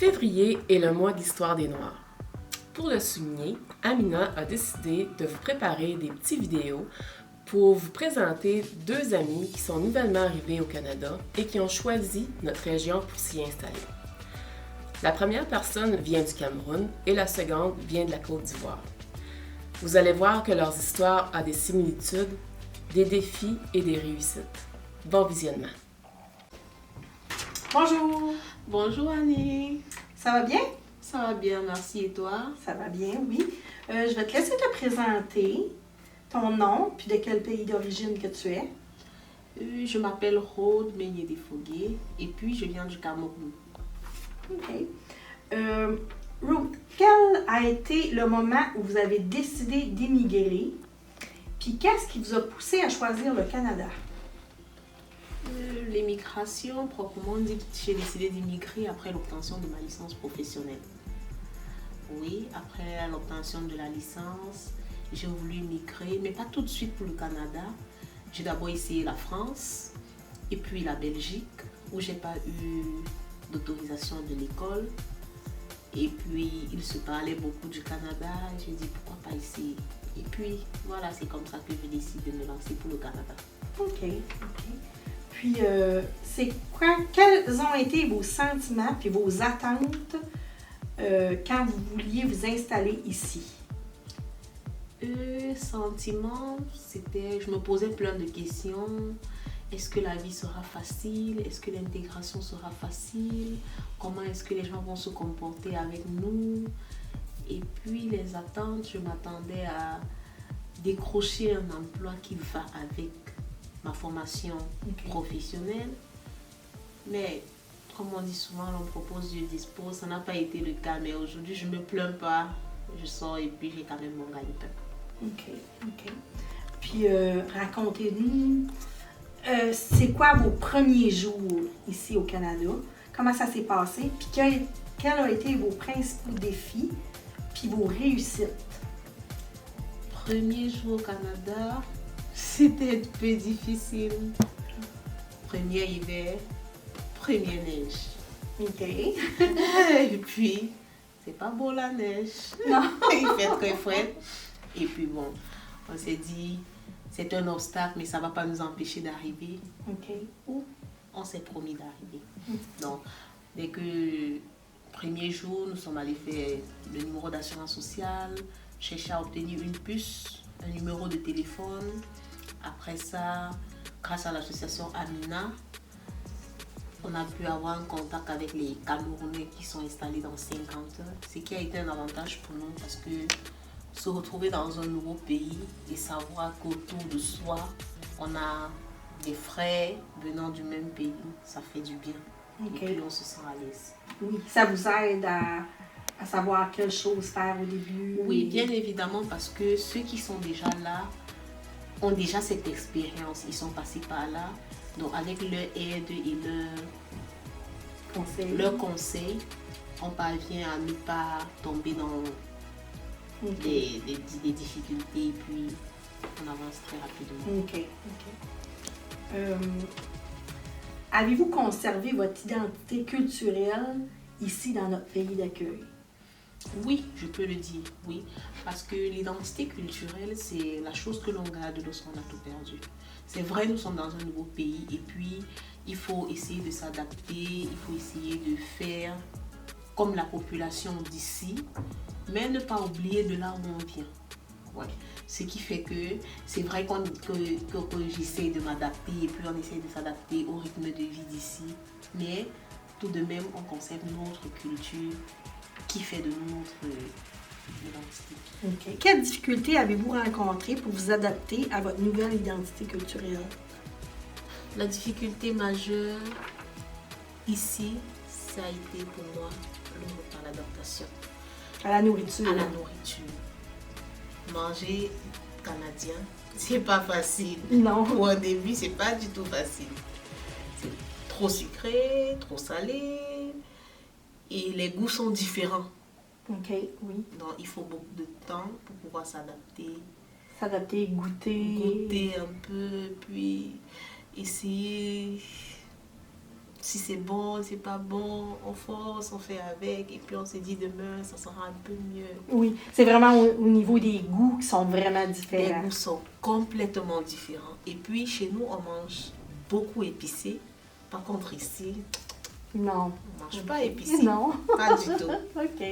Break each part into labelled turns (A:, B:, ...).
A: Février est le mois de l'histoire des Noirs. Pour le souligner, Amina a décidé de vous préparer des petites vidéos pour vous présenter deux amis qui sont nouvellement arrivés au Canada et qui ont choisi notre région pour s'y installer. La première personne vient du Cameroun et la seconde vient de la Côte d'Ivoire. Vous allez voir que leurs histoires ont des similitudes, des défis et des réussites. Bon visionnement!
B: Bonjour!
C: Bonjour Annie!
B: Ça va bien?
C: Ça va bien, merci. Et toi?
B: Ça va bien, oui. Je vais te laisser te présenter ton nom puis de quel pays d'origine que tu es.
C: Je m'appelle Rode Menyé-Desfogué et puis je viens du Cameroun.
B: OK. Ruth, quel a été le moment où vous avez décidé d'immigrer? Puis qu'est-ce qui vous a poussé à choisir le Canada?
C: L'émigration, proprement dit, j'ai décidé d'immigrer après l'obtention de ma licence professionnelle. Oui, après l'obtention de la licence, j'ai voulu immigrer, mais pas tout de suite pour le Canada. J'ai d'abord essayé la France et puis la Belgique, où j'ai pas eu d'autorisation de l'école. Et puis, il se parlait beaucoup du Canada. J'ai dit, pourquoi pas ici? Et puis, voilà, c'est comme ça que je décide de me lancer pour le Canada.
B: OK. Puis, quels ont été vos sentiments puis vos attentes quand vous vouliez vous installer ici?
C: Sentiment, c'était, je me posais plein de questions. Est-ce que la vie sera facile? Est-ce que l'intégration sera facile? Comment est-ce que les gens vont se comporter avec nous? Et puis les attentes, je m'attendais à décrocher un emploi qui va avec ma formation professionnelle. Mais comme on dit souvent, l'on propose, Dieu dispose. Ça n'a pas été le cas, mais aujourd'hui je ne me plains pas. Je sors et puis j'ai quand même mon gagne-pain.
B: OK. Puis racontez-nous, c'est quoi vos premiers jours ici au Canada? Comment ça s'est passé? Puis quels ont été vos principaux défis? Puis vos réussites?
C: Premier jour au Canada, c'était un peu difficile. Premier hiver, première neige.
B: OK.
C: Et puis, c'est pas beau la neige.
B: Non.
C: Il fait très frais. Et puis bon, on s'est dit, c'est un obstacle, mais ça ne va pas nous empêcher d'arriver où on s'est promis d'arriver. Donc, dès que premier jour, nous sommes allés faire le numéro d'assurance sociale, chercher à obtenir une puce, un numéro de téléphone. Après ça, grâce à l'association Amina, on a pu avoir un contact avec les Camerounais qui sont installés dans 50 heures, ce qui a été un avantage pour nous parce que se retrouver dans un nouveau pays et savoir qu'autour de soi, on a des frères venant du même pays, ça fait du bien. Et puis on se sent à l'aise.
B: Oui, ça vous aide à savoir quelle chose faire au début?
C: Oui, bien évidemment, parce que ceux qui sont déjà là ont déjà cette expérience, ils sont passés par là. Donc avec leur aide et leur conseil, on parvient à ne pas tomber dans des difficultés et puis on avance très rapidement.
B: Avez-vous conservé votre identité culturelle ici dans notre pays d'accueil?
C: Oui, je peux le dire, oui. Parce que l'identité culturelle, c'est la chose que l'on garde lorsqu'on a tout perdu. C'est vrai, nous sommes dans un nouveau pays et puis il faut essayer de s'adapter, il faut essayer de faire comme la population d'ici, mais ne pas oublier de là où on vient. Ouais. Ce qui fait que c'est vrai que j'essaie de m'adapter et puis on essaie de s'adapter au rythme de vie d'ici, mais tout de même on conserve notre culture qui fait de nous notre identité.
B: Quelles difficultés avez-vous rencontrées pour vous adapter à votre nouvelle identité culturelle?
C: La difficulté majeure ici, ça a été pour moi l'adaptation.
B: À la nourriture?
C: À la nourriture. Manger canadien, c'est pas facile.
B: Non.
C: Au début, c'est pas du tout facile. C'est trop sucré, trop salé. Et les goûts sont différents.
B: Oui.
C: Donc, il faut beaucoup de temps pour pouvoir s'adapter.
B: S'adapter, goûter.
C: Goûter un peu, puis essayer si c'est bon, c'est pas bon, on force, on fait avec, et puis on se dit demain, ça sera un peu mieux.
B: Oui, c'est vraiment au niveau des goûts qui sont vraiment
C: Les
B: différents.
C: goûts sont complètement différents. Et puis, chez nous, on mange beaucoup épicé. Par contre, ici,
B: Non.
C: on mange pas épicé.
B: Non.
C: Pas du tout.
B: OK.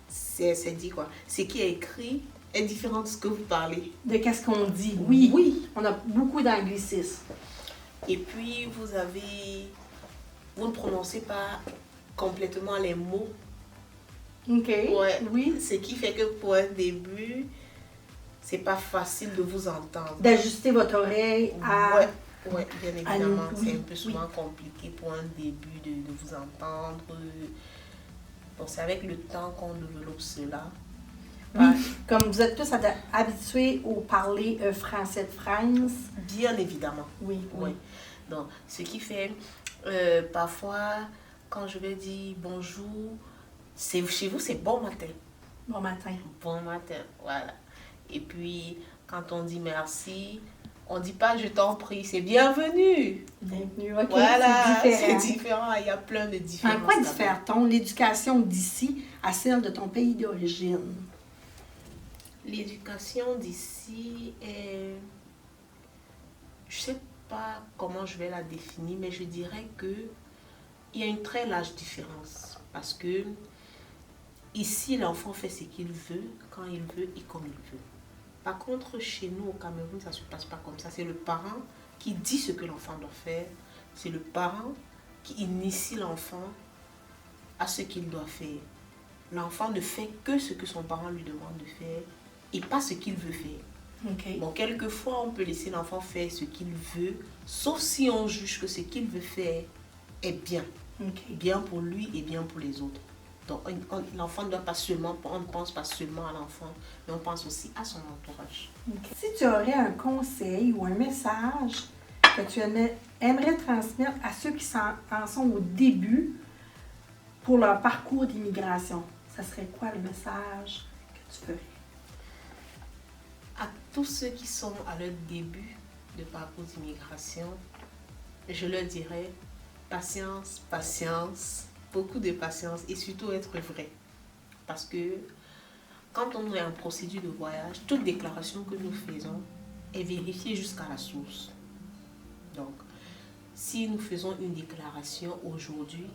C: C'est dit quoi? Ce qui est écrit est différent de ce que vous parlez.
B: De qu'est-ce qu'on dit? Oui.
C: Oui.
B: On a beaucoup d'anglicisme.
C: Et puis, vous ne prononcez pas complètement les mots.
B: OK.
C: Ouais.
B: Oui.
C: Ce qui fait que pour un début, c'est pas facile de vous entendre.
B: D'ajuster votre oreille à...
C: Ouais, bien évidemment.
B: oui,
C: C'est un peu souvent compliqué pour un début de vous entendre. Bon, c'est avec le temps qu'on développe cela.
B: Oui, comme vous êtes tous habitués au parler français de France.
C: Bien évidemment.
B: Oui,
C: Oui. Donc, ce qui fait, parfois, quand je vais dire bonjour, chez vous, c'est bon matin.
B: Bon matin.
C: Bon matin, voilà. Et puis, quand on dit merci, on ne dit pas je t'en prie, c'est bienvenue.
B: Bienvenue, ok.
C: Voilà,
B: c'est
C: c'est
B: différent.
C: différent. Il y a plein de différences.
B: En quoi diffère-t-on l'éducation d'ici à celle de ton pays d'origine?
C: L'éducation d'ici est... Je ne sais pas comment je vais la définir, mais je dirais que il y a une très large différence. Parce que ici, l'enfant fait ce qu'il veut, quand il veut et comme il veut. Par contre, chez nous, au Cameroun, ça ne se passe pas comme ça. C'est le parent qui dit ce que l'enfant doit faire. C'est le parent qui initie l'enfant à ce qu'il doit faire. L'enfant ne fait que ce que son parent lui demande de faire et pas ce qu'il veut faire.
B: Ok.
C: Bon, quelquefois, on peut laisser l'enfant faire ce qu'il veut, sauf si on juge que ce qu'il veut faire est bien.
B: Ok.
C: Bien pour lui et bien pour les autres. Donc, l'enfant ne doit pas seulement, on ne pense pas seulement à l'enfant, mais on pense aussi à son entourage.
B: Ok. Si tu aurais un conseil ou un message que tu aimerais transmettre à ceux qui en sont au début pour leur parcours d'immigration, ça serait quoi le message que tu ferais?
C: À tous ceux qui sont à leur début de parcours d'immigration, je leur dirais patience, patience, beaucoup de patience et surtout être vrai. Parce que quand on est en procédure de voyage, toute déclaration que nous faisons est vérifiée jusqu'à la source. Donc, si nous faisons une déclaration aujourd'hui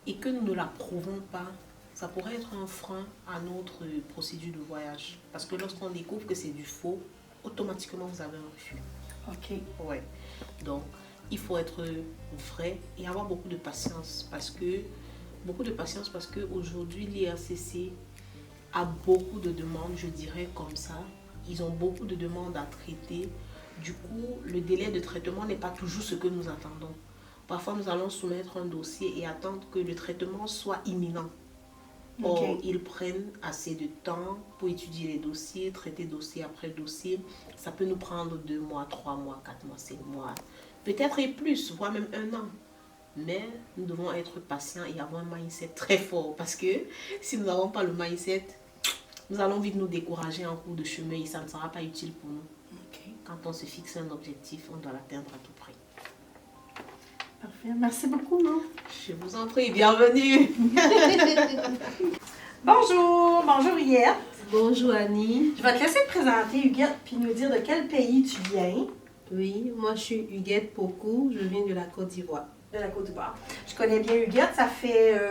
C: et que nous ne la prouvons pas, ça pourrait être un frein à notre procédure de voyage. Parce que lorsqu'on découvre que c'est du faux, automatiquement vous avez un refus.
B: Ok.
C: Ouais. Donc, il faut être vrai et avoir beaucoup de patience parce qu'aujourd'hui l'IRCC a beaucoup de demandes, je dirais comme ça. Ils ont beaucoup de demandes à traiter. Du coup, le délai de traitement n'est pas toujours ce que nous attendons. Parfois, nous allons soumettre un dossier et attendre que le traitement soit imminent. Or,
B: Ok.
C: ils prennent assez de temps pour étudier les dossiers, traiter dossier après dossier. Ça peut nous prendre 2 mois, 3 mois, 4 mois, 5 mois. Peut-être et plus, voire même 1 an. Mais nous devons être patients et avoir un mindset très fort. Parce que si nous n'avons pas le mindset, nous allons vite nous décourager en cours de chemin et ça ne sera pas utile pour nous.
B: Ok.
C: Quand on se fixe un objectif, on doit l'atteindre à tout prix.
B: Parfait. Merci beaucoup, Maud.
C: Je vous en prie, bienvenue.
B: Bonjour. Bonjour, Huguette.
D: Bonjour Annie.
B: Je vais te laisser te présenter, Huguette, puis nous dire de quel pays tu viens.
D: Oui, moi je suis Huguette Pokou, je viens de la Côte d'Ivoire.
B: De la Côte d'Ivoire. Je connais bien Huguette, ça fait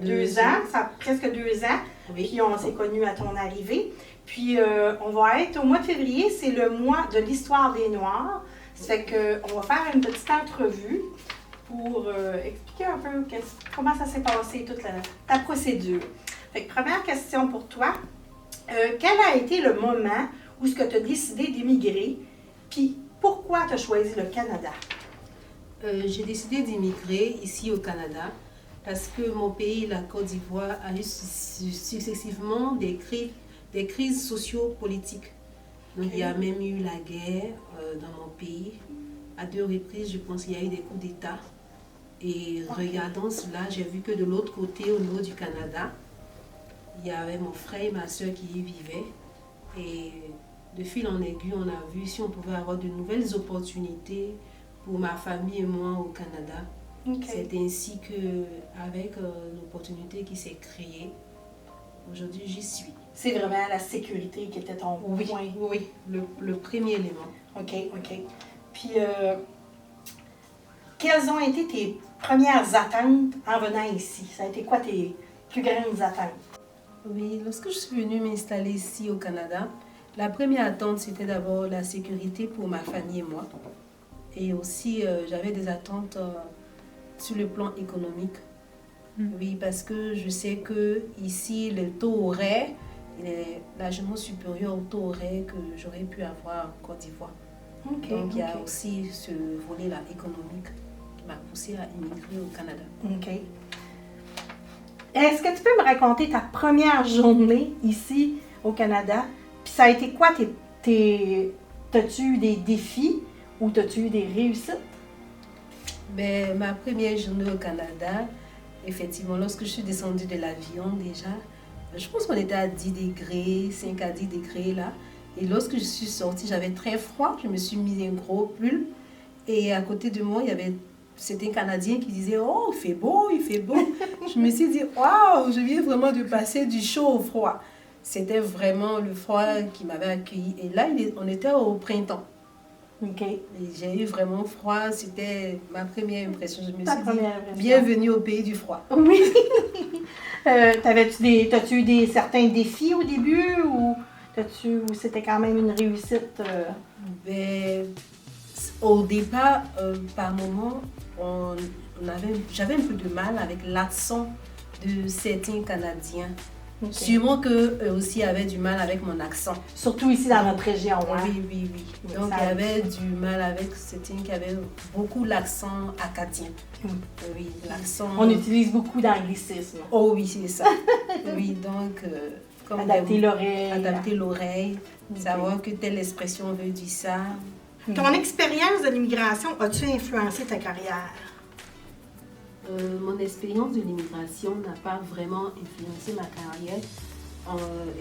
B: 2 ans, ça a presque 2 ans.
D: Oui.
B: Puis on s'est connus à ton arrivée. Puis on va être au mois de février, c'est le mois de l'histoire des Noirs. Ça fait qu'on va faire une petite entrevue pour expliquer un peu comment ça s'est passé, toute ta procédure. Fait que première question pour toi. Quel a été le moment où tu as décidé d'émigrer? Puis pourquoi tu as choisi le Canada?
D: J'ai décidé d'immigrer ici au Canada parce que mon pays, la Côte d'Ivoire, a eu successivement des crises socio-politiques. Donc il y a même eu la guerre dans mon pays. À 2 reprises, je pense qu'il y a eu des coups d'État. Et regardant cela, j'ai vu que de l'autre côté, au niveau du Canada, il y avait mon frère et ma soeur qui y vivaient. Et de fil en aiguille, on a vu si on pouvait avoir de nouvelles opportunités pour ma famille et moi au Canada.
B: OK.
D: C'est ainsi qu'avec l'opportunité qui s'est créée, aujourd'hui j'y suis.
B: C'est vraiment la sécurité qui était ton point.
D: Oui, le premier élément.
B: OK. Puis, quelles ont été tes premières attentes en venant ici? Ça a été quoi tes plus grandes attentes?
D: Oui, lorsque je suis venue m'installer ici au Canada, la première attente c'était d'abord la sécurité pour ma famille et moi. Et aussi, j'avais des attentes sur le plan économique. Oui, parce que je sais que ici le taux horaire il est largement supérieur au taux horaire que j'aurais pu avoir en Côte d'Ivoire. Donc il y a aussi ce volet-là économique qui m'a poussé à immigrer au Canada.
B: OK. Est-ce que tu peux me raconter ta première journée ici au Canada? Puis ça a été quoi t'as-tu eu des défis ou t'as-tu eu des réussites?
D: Ben, ma première journée au Canada, effectivement, lorsque je suis descendue de l'avion déjà, je pense qu'on était à 10 degrés, 5 à 10 degrés là. Et lorsque je suis sortie, j'avais très froid. Je me suis mis un gros pull. Et à côté de moi, c'était un Canadien qui disait « Oh, il fait beau, il fait beau ». Je me suis dit « Waouh, je viens vraiment de passer du chaud au froid ». C'était vraiment le froid qui m'avait accueilli. Et là, on était au printemps.
B: OK.
D: Et j'ai eu vraiment froid. C'était ma première impression. Je me
B: Ta
D: suis
B: première
D: dit «
B: impression.
D: Bienvenue au pays du froid ».
B: Oui. T'as-tu eu certains défis au début ou c'était quand même une réussite?
D: Ben, au départ, par moment, j'avais un peu de mal avec l'accent de certains Canadiens.
B: Okay.
D: Sûrement qu'eux aussi avaient du mal avec mon accent.
B: Surtout ici dans notre région. Hein?
D: Oui. Donc il y avait du mal avec certains qui avaient beaucoup l'accent acadien. Oui, l'accent...
B: On utilise beaucoup d'anglicisme.
D: Oh oui, c'est ça. Oui, donc... comme
B: adapter l'oreille.
D: Adapter l'oreille, savoir que telle expression veut dire ça.
B: Ton expérience de l'immigration, as-tu influencé ta carrière?
D: Mon expérience de l'immigration n'a pas vraiment influencé ma carrière,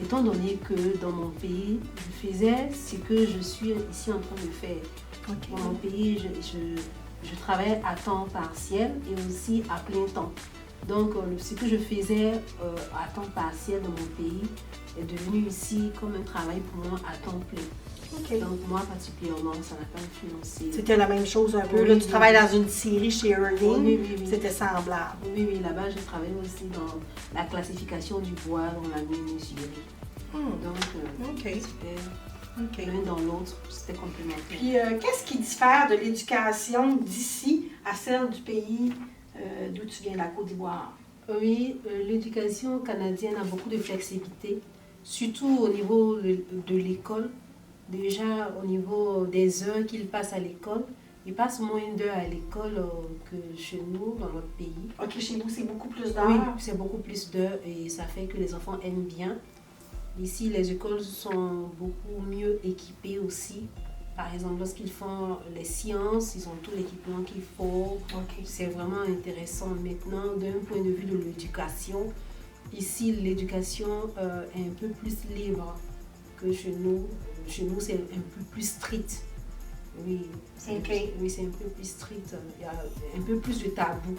D: étant donné que dans mon pays, je faisais ce que je suis ici en train de faire. Okay. Dans mon pays, je travaille à temps partiel et aussi à plein temps. Donc, ce que je faisais à temps partiel dans mon pays est devenu ici comme un travail pour moi à temps plein. Okay. Donc, moi, particulièrement, ça n'a pas influencé.
B: C'était la même chose un peu. Oui, là, tu travailles dans une scierie chez Erling. Oui. C'était semblable.
D: Oui, là-bas, je travaille aussi dans la classification du bois dans la menuiserie. Donc, c'était l'un dans l'autre, c'était complémentaire.
B: Puis, qu'est-ce qui diffère de l'éducation d'ici à celle du pays d'où tu viens, la Côte d'Ivoire?
D: Oui, l'éducation canadienne a beaucoup de flexibilité, surtout au niveau de l'école. Déjà, au niveau des heures qu'ils passent à l'école, ils passent moins d'heures à l'école que chez nous, dans notre pays.
B: Ok, chez vous, c'est beaucoup plus d'heures?
D: Oui, c'est beaucoup plus d'heures et ça fait que les enfants aiment bien. Ici, les écoles sont beaucoup mieux équipées aussi. Par exemple, lorsqu'ils font les sciences, ils ont tout l'équipement qu'il faut. Okay. C'est vraiment intéressant. Maintenant, d'un point de vue de l'éducation, ici, l'éducation est un peu plus libre que chez nous. Chez nous, c'est un peu plus strict. Oui, c'est un peu plus strict. Il y a un peu plus de tabou.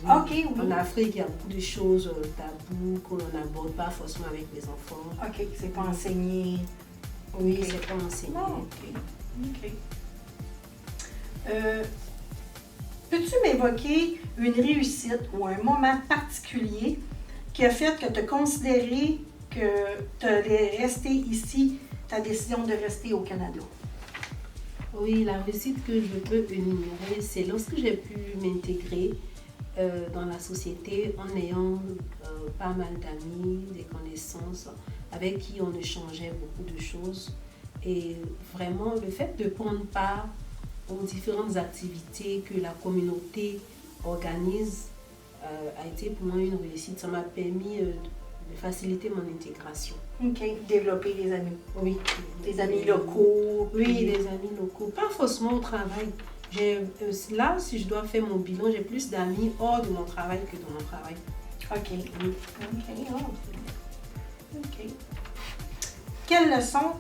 B: Oui.
D: En Afrique, il y a beaucoup de choses tabous qu'on n'aborde pas forcément avec les enfants.
B: Ok, c'est pas enseigné.
D: Oui, c'est pas enseigné.
B: Ok. Peux-tu m'évoquer une réussite ou un moment particulier qui a fait que tu as considéré que tu allais rester ici, ta décision de rester au Canada?
D: Oui, la réussite que je peux énumérer, c'est lorsque j'ai pu m'intégrer dans la société en ayant pas mal d'amis, des connaissances avec qui on échangeait beaucoup de choses. Et vraiment, le fait de prendre part aux différentes activités que la communauté organise a été pour moi une réussite. Ça m'a permis de faciliter mon intégration.
B: Ok, développer des amis.
D: Oui.
B: Des amis locaux.
D: Oui, des amis locaux. Pas forcément au travail. Là, si je dois faire mon bilan, j'ai plus d'amis hors de mon travail que dans mon travail.
B: Ok. Ok. Quelle leçon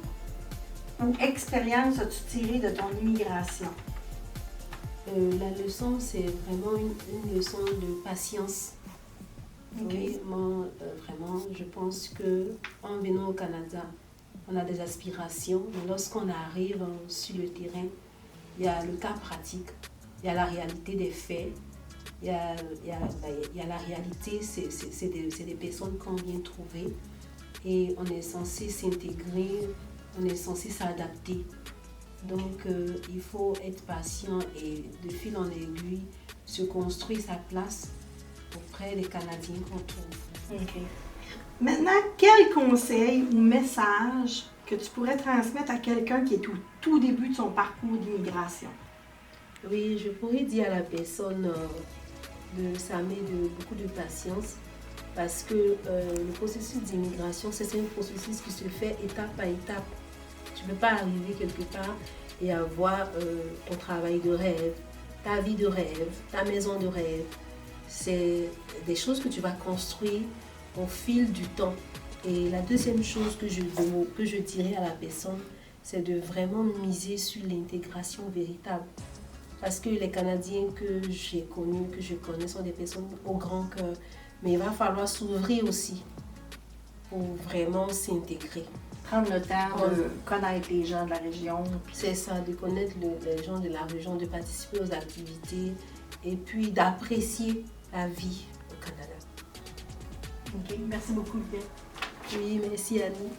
B: ou expérience as-tu tiré de ton immigration?
D: La leçon, c'est vraiment une leçon de patience. Oui, moi, vraiment, je pense qu'en venant au Canada, on a des aspirations, mais lorsqu'on arrive sur le terrain, il y a le cas pratique, il y a la réalité des faits, il y a la réalité, c'est des personnes qu'on vient trouver et on est censé s'intégrer, on est censé s'adapter. Donc, il faut être patient et de fil en aiguille, se construire sa place auprès des Canadiens qu'on trouve.
B: OK. Maintenant, quel conseil ou message que tu pourrais transmettre à quelqu'un qui est au tout début de son parcours d'immigration?
D: Oui, je pourrais dire à la personne de s'armer de beaucoup de patience parce que le processus d'immigration, c'est un processus qui se fait étape par étape. Tu ne peux pas arriver quelque part et avoir ton travail de rêve, ta vie de rêve, ta maison de rêve. C'est des choses que tu vas construire au fil du temps. Et la deuxième chose que je dirais à la personne, c'est de vraiment miser sur l'intégration véritable. Parce que les Canadiens que j'ai connus, que je connais, sont des personnes au grand cœur. Mais il va falloir s'ouvrir aussi pour vraiment s'intégrer.
B: Prendre le temps de connaître les gens de la région.
D: C'est ça, de connaître les gens de la région, de participer aux activités et puis d'apprécier la vie au Canada.
B: OK, merci beaucoup, Lynette.
D: Oui, merci Annie.